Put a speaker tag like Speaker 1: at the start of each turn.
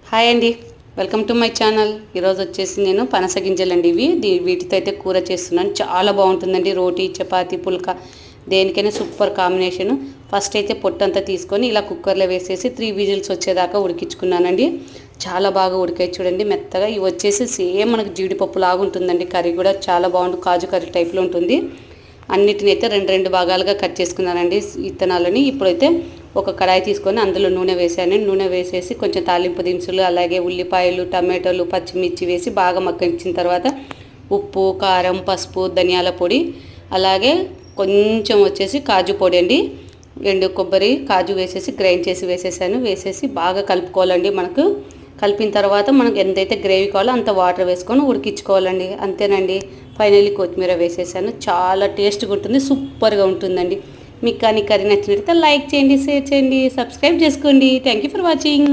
Speaker 1: Hi అండి, welcome to my channel. ఈరోజు వచ్చేసి నేను పనస గింజలండి. వీటితో అయితే కూర చేస్తున్నాను. చాలా బాగుంటుందండి. రోటీ, చపాతీ, పుల్కా దేనికైనా సూపర్ కాంబినేషను. ఫస్ట్ అయితే పొట్టంతా తీసుకొని ఇలా కుక్కర్లో వేసేసి 3 విజిల్స్ వచ్చేదాకా ఉడికించుకున్నానండి. చాలా బాగా ఉడికాయి చూడండి, మెత్తగా. ఇవి వచ్చేసి సేమ్ మనకు జీడిపప్పు లాగా ఉంటుందండి. కర్రీ కూడా చాలా బాగుంటుంది, కాజు కర్రీ టైప్లో ఉంటుంది. అన్నిటిని అయితే రెండు భాగాలుగా కట్ చేసుకున్నానండి విత్తనాలని. ఇప్పుడైతే ఒక కడాయి తీసుకొని అందులో నూనె వేసాను. నూనె వేసేసి కొంచెం తాలింపు దినుసులు, అలాగే ఉల్లిపాయలు, టమాటోలు, పచ్చిమిర్చి వేసి బాగా మగ్గించిన తర్వాత ఉప్పు, కారం, పసుపు, ధనియాల పొడి, అలాగే కొంచెం వచ్చేసి కాజు పొడి అండి, ఎండు కొబ్బరి, కాజు వేసేసి గ్రైండ్ చేసి వేసేసాను. వేసేసి బాగా కలుపుకోవాలండి. మనకు కలిపిన తర్వాత మనకు ఎంతైతే గ్రేవీ కావాలో అంత వాటర్ వేసుకొని ఉడికించుకోవాలండి. అంతేనండి. ఫైనల్లీ కొత్తిమీర వేసేసాను. చాలా టేస్ట్గా ఉంటుంది, సూపర్గా ఉంటుందండి. మీకు కానీ కర్రీ నచ్చినట్లయితే లైక్ చేయండి, షేర్ చేయండి, సబ్స్క్రైబ్ చేసుకోండి. Thank you for watching.